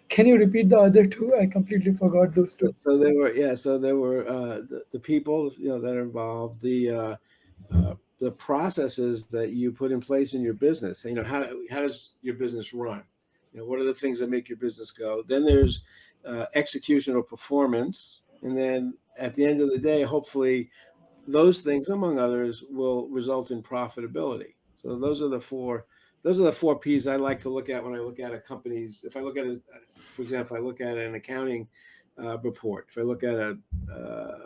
can you repeat the other two? I completely forgot those two. So there were the people that are involved, the processes that you put in place in your business. How does your business run? What are the things that make your business go? Then there's execution or performance, and then at the end of the day, hopefully, those things, among others, will result in profitability. So those are the four P's I like to look at when I look at a company's. If I look at it, for example, if I look at an accounting report, if I look at a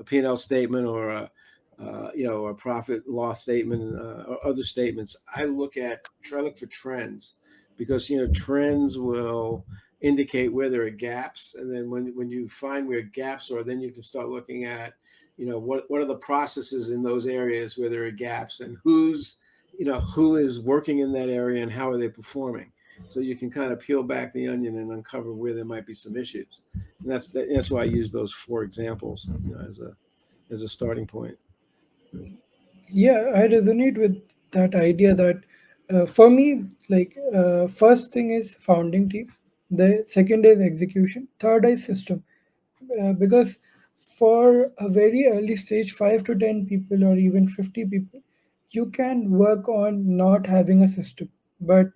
P&L statement, or a profit loss statement, or other statements, I look for trends, because trends will indicate where there are gaps, and then when you find where gaps are, then you can start looking at what are the processes in those areas where there are gaps, and who is working in that area, and how are they performing. So you can kind of peel back the onion and uncover where there might be some issues. And that's why I use those four examples as a starting point. Yeah, I resonate with that idea that for me, like, first thing is founding team, the second is execution, third is system. Because for a very early stage, 5 to 10 people or even 50 people, you can work on not having a system. But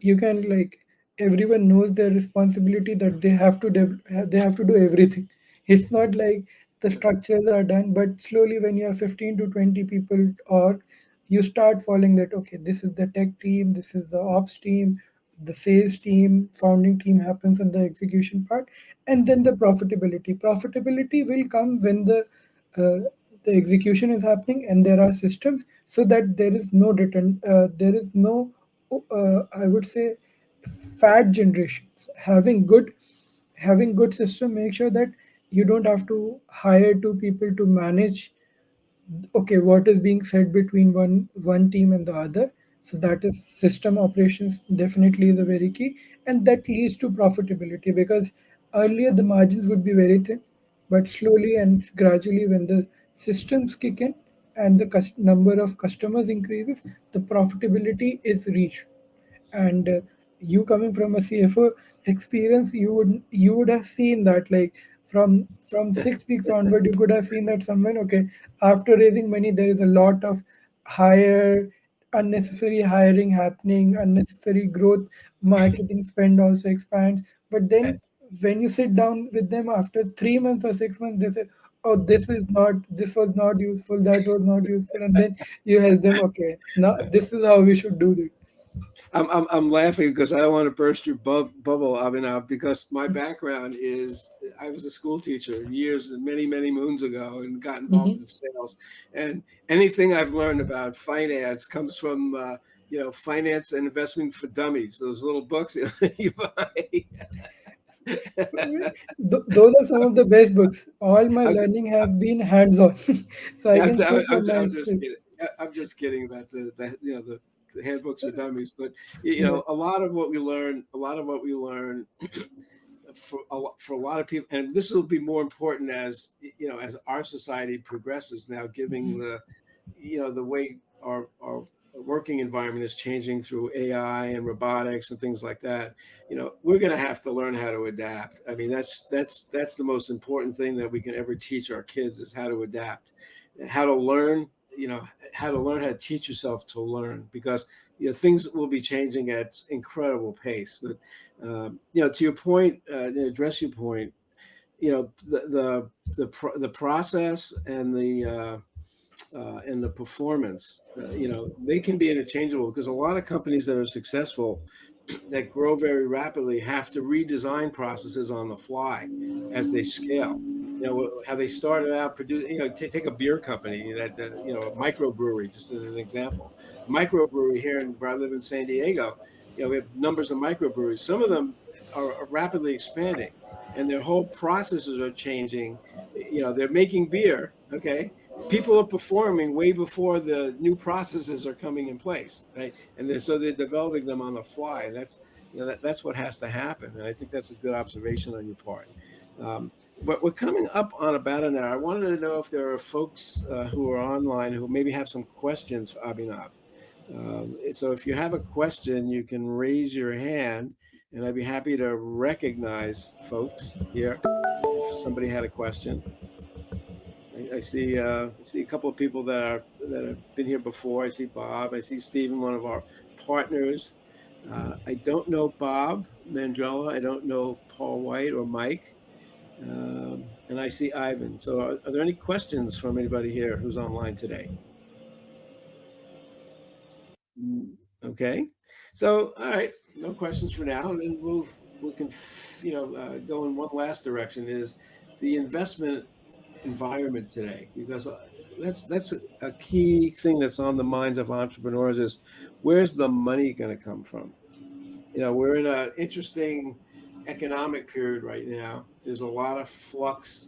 you can, like, everyone knows their responsibility, that they have to do everything. It's not like the structures are done, but slowly when you have 15 to 20 people, or you start following that, okay, this is the tech team, this is the ops team, the sales team, founding team happens in the execution part. And then the profitability will come when the execution is happening and there are systems, so that there is no return, there is no I would say fat generations. Having good system, make sure that you don't have to hire two people to manage, okay, what is being said between one team and the other. So that is system operations definitely is a very key, and that leads to profitability, because earlier the margins would be very thin, but slowly and gradually when the systems kick in and the number of customers increases, the profitability is reached. And you coming from a CFO experience, you would have seen that, like, from 6 weeks onward, you could have seen that someone, okay, after raising money, there is a lot of higher unnecessary hiring happening, unnecessary growth, marketing spend also expands. But then when you sit down with them after 3 months or 6 months, they say, oh, this was not useful, that was not useful. And then you help them, okay, now this is how we should do it. I'm laughing because I don't want to burst your bubble, Abhinav, because my background is I was a school teacher years, many moons ago, and got involved Mhm. in sales. And anything I've learned about finance comes from Finance and Investment for Dummies, those little books you buy. Those are some of the best books. All my I'm, learning have been hands-on, so I I'm, can say from my I'm just experience. kidding. I'm just kidding about the handbooks for dummies. But Yeah. a lot of what we learn, for a lot of people, and this will be more important as as our society progresses now, giving the way our working environment is changing through AI and robotics and things like that. We're going to have to learn how to adapt. I mean, that's the most important thing that we can ever teach our kids is how to adapt, how to learn. How to learn how to teach yourself to learn, because things will be changing at incredible pace. But to your point, to address your point, the process and the performance, they can be interchangeable, because a lot of companies that are successful, that grow very rapidly, have to redesign processes on the fly as they scale. How they started out producing, take a beer company that, a microbrewery, just as an example. A microbrewery here where I live in San Diego, we have numbers of microbreweries. Some of them are rapidly expanding, and their whole processes are changing. They're making beer, okay? People are performing way before the new processes are coming in place, right? And so they're developing them on the fly. And that's what has to happen. And I think that's a good observation on your part. But we're coming up on about an hour. I wanted to know if there are folks who are online who maybe have some questions for Abhinav. So if you have a question, you can raise your hand, and I'd be happy to recognize folks here if somebody had a question. I see a couple of people that have been here before. I see Bob. I see Stephen, one of our partners. I don't know Bob Mandrella. I don't know Paul White or Mike. And I see Ivan. So are there any questions from anybody here who's online today? Mm, Okay. So, all right, no questions for now. And then we can go in one last direction, is the investment environment today, because that's a key thing that's on the minds of entrepreneurs, is where's the money going to come from? We're in an interesting economic period right now. There's a lot of flux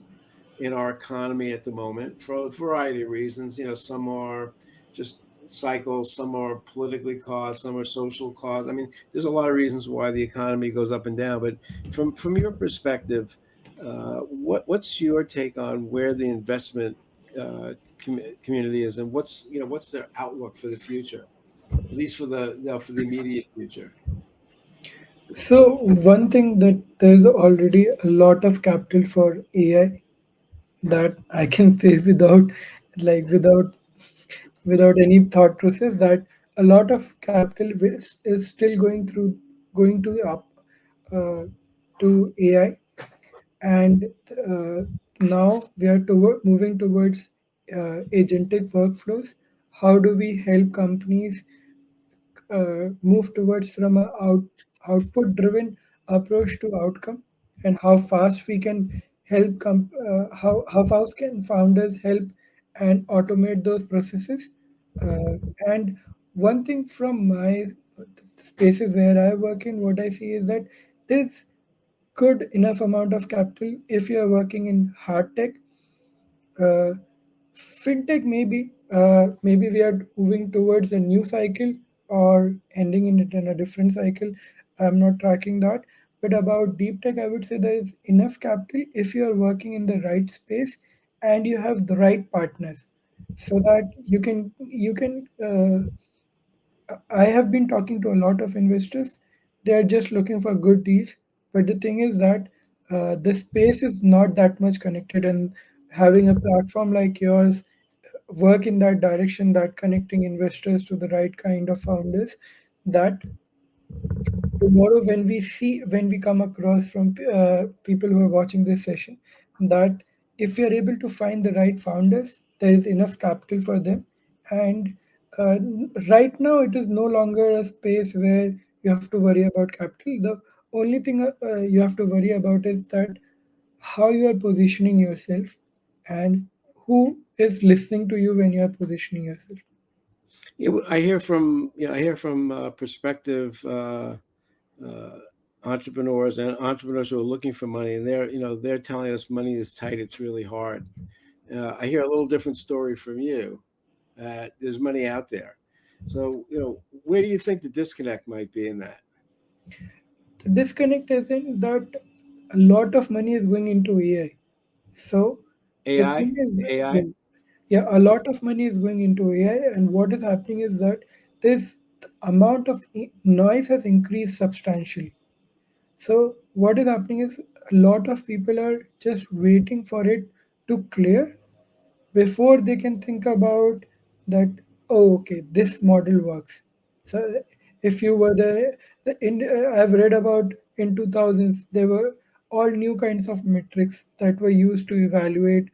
in our economy at the moment for a variety of reasons. Some are just cycles, some are politically caused, some are social caused. I mean, there's a lot of reasons why the economy goes up and down. But from your perspective, what's your take on where the investment community is, and what's their outlook for the future, at least for the immediate future? So one thing that there's already a lot of capital for AI, that I can say like without without any thought process, that a lot of capital is still going to up uh, to AI, and now we are moving towards agentic workflows. How do we help companies move towards from a output driven approach to outcome, and how fast we can help how fast can founders help and automate those processes. uh, and one thing from my spaces where I work in, what I see is that there's good enough amount of capital if you're working in hard tech. uh, Fintech, maybe we are moving towards a new cycle or ending in it in a different cycle. I'm not tracking that. But about deep tech, I would say there is enough capital if you are working in the right space and you have the right partners, so that I have been talking to a lot of investors. They are just looking for good deals. But the thing is that the space is not that much connected, and having a platform like yours work in that direction, that connecting investors to the right kind of founders, that tomorrow when we come across from people who are watching this session, that if we are able to find the right founders, there is enough capital for them. And right now it is no longer a space where you have to worry about capital. The only thing you have to worry about is that how you are positioning yourself, and who is listening to you when you are positioning yourself. I hear from perspective. entrepreneurs and entrepreneurs who are looking for money, and they're telling us money is tight, it's really hard. I hear a little different story from you. There's money out there. So, where do you think the disconnect might be in that? The disconnect is in that a lot of money is going into AI. So the AI, thing is, AI. yeah, yeah, a lot of money is going into AI, and what is happening is that this amount of noise has increased substantially. So what is happening is a lot of people are just waiting for it to clear before they can think about that. Oh, okay, this model works. So if you were there in I've read about in 2000s there were all new kinds of metrics that were used to evaluate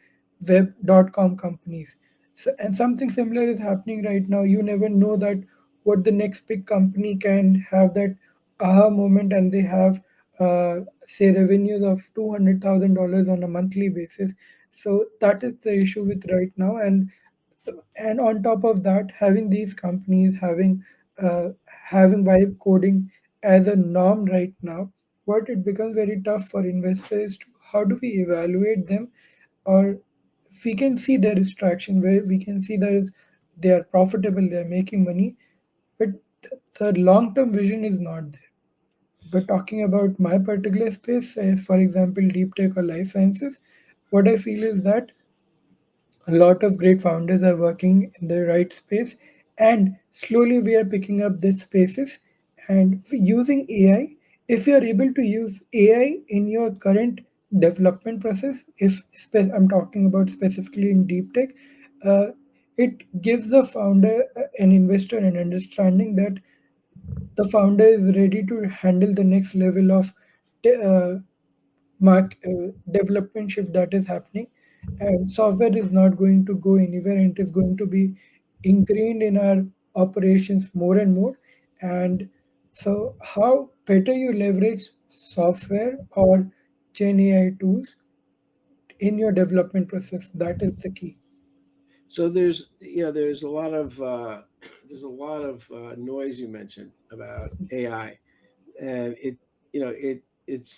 web.com companies. So, and something similar is happening right now. You never know that what the next big company can have that aha moment, and they have say revenues of $200,000 on a monthly basis. So that is the issue with right now. And on top of that, having these companies having vibe coding as a norm right now, what it becomes very tough for investors to how do we evaluate them, or we can see there is traction where we can see they are profitable, they are making money, but the long term vision is not there. But talking about my particular space, for example, deep tech or life sciences, what I feel is that a lot of great founders are working in the right space, and slowly we are picking up these spaces. And using AI, if you are able to use AI in your current development process, if I'm talking about specifically in deep tech, uh, it gives the founder an investor an understanding that the founder is ready to handle the next level of de- uh, development shift that is happening, and software is not going to go anywhere, and it is going to be ingrained in our operations more and more. And so how better you leverage software or gen AI tools in your development process, that is the key. So there's a lot of noise you mentioned about AI, and it's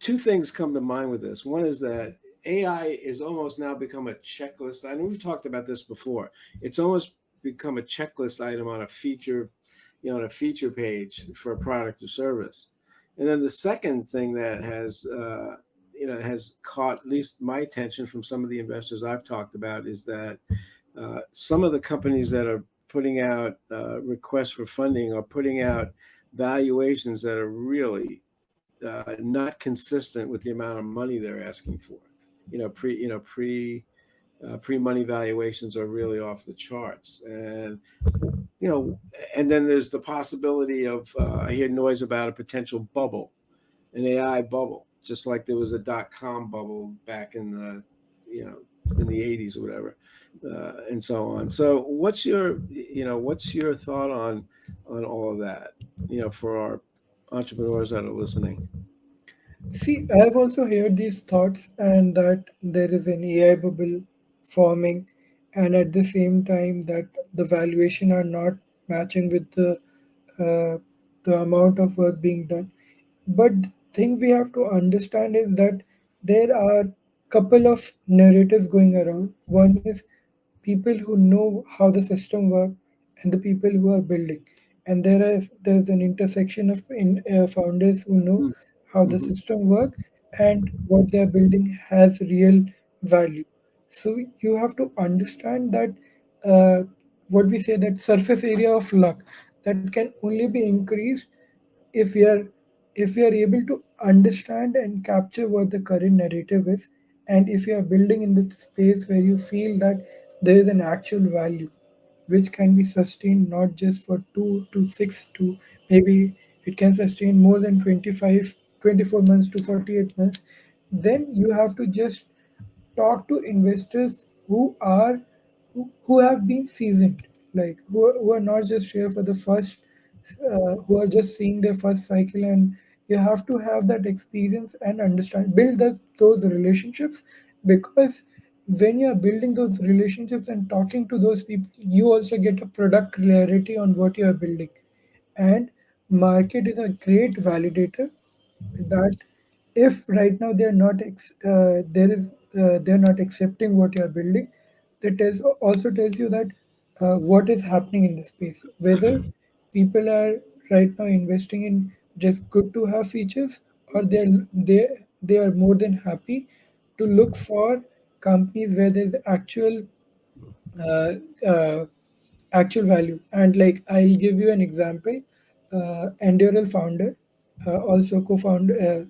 two things come to mind with this. One is that AI is almost now become a checklist. I know we've talked about this before. It's almost become a checklist item on a feature page for a product or service. And then the second thing that has caught at least my attention from some of the investors I've talked about is that some of the companies that are putting out requests for funding are putting out valuations that are really not consistent with the amount of money they're asking for. Pre money valuations are really off the charts, you know, and then there's the possibility of I hear noise about a potential bubble, an AI bubble, just like there was a .com bubble back you know, in the '80s or whatever, and so on. So, what's your thought on all of that? For our entrepreneurs that are listening. See, I've also heard these thoughts, and that there is an AI bubble forming, and at the same time that the valuation are not matching with uh, the amount of work being done. But the thing we have to understand is that there are couple of narratives going around. One is people who know how the system works, and the people who are building, and there's an intersection of founders who know how the Mm-hmm. system work and what they're building has real value. So you have to understand that uh, what we say, that surface area of luck that can only be increased if we are if we are able to understand and capture what the current narrative is, and if you are building in the space where you feel that there is an actual value which can be sustained not just for 2 to 6 to maybe it can sustain more than 24 months to 48 months, then you have to just talk to investors who have been seasoned, like who are not just here for the first who are just seeing their first cycle. And you have to have that experience and understand, build those relationships, because when you are building those relationships and talking to those people, you also get a product clarity on what you are building. And market is a great validator that if right now they're not accepting what you're building, that also tells you that what is happening in the space, whether people are right now investing in just good to have features, or they are more than happy to look for companies where there's uh, uh, actual value. And like, I'll give you an example. Endural founder, also co-founder,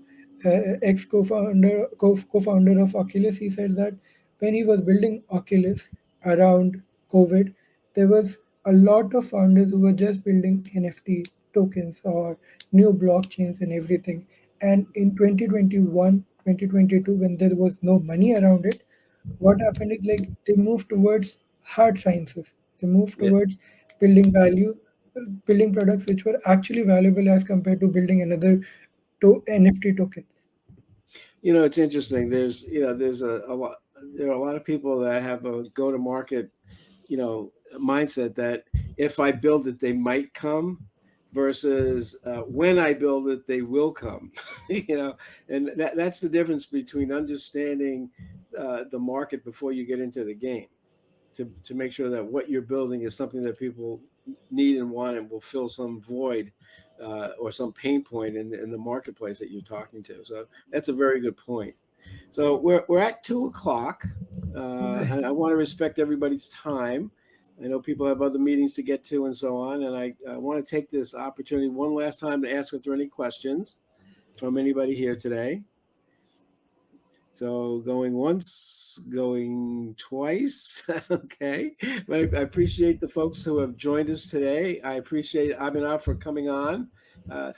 ex co-founder, co-founder of Oculus, he said that when he was building Oculus around COVID, there was a lot of founders who were just building NFT tokens or new blockchains and everything. And in 2021, 2022, when there was no money around it, what happened is like they moved towards hard sciences. They moved Yeah. towards building value, building products which were actually valuable as compared to building another NFT tokens. It's interesting. There's a lot. There are a lot of people that have a go-to-market, mindset that if I build it, they might come, versus when I build it, they will come. And that's the difference between understanding the market before you get into the game, to make sure that what you're building is something that people need and want and will fill some void or some pain point in the marketplace that you're talking to. So that's a very good point. So we're at 2 o'clock, and I want to respect everybody's time. I know people have other meetings to get to and so on, and I want to take this opportunity one last time to ask if there are any questions from anybody here today. So going once, going twice. Okay. But I appreciate the folks who have joined us today. I appreciate Abhinav for coming on.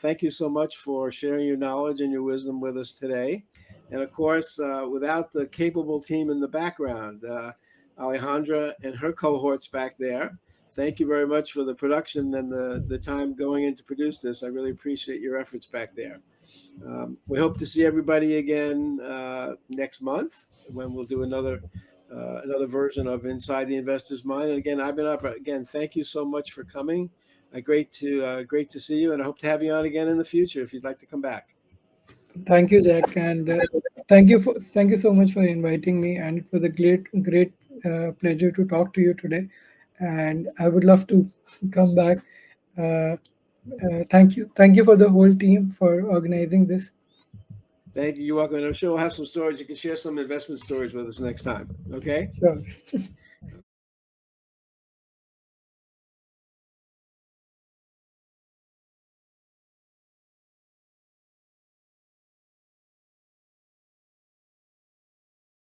Thank you so much for sharing your knowledge and your wisdom with us today. And of course, without the capable team in the background, Alejandra and her cohorts back there, thank you very much for the production and the time going in to produce this. I really appreciate your efforts back there. We hope to see everybody again next month, when we'll do another version of Inside the Investor's Mind. And again, I've been up again. Thank you so much for coming. Great to see you, and I hope to have you on again in the future if you'd like to come back. Thank you, Jack, and thank you so much for inviting me. And it was a great pleasure to talk to you today. And I would love to come back. Uh, thank you for the whole team for organizing this. Thank you. You're welcome. And I'm sure we'll have some stories. You can share some investment stories with us next time. Okay. Sure.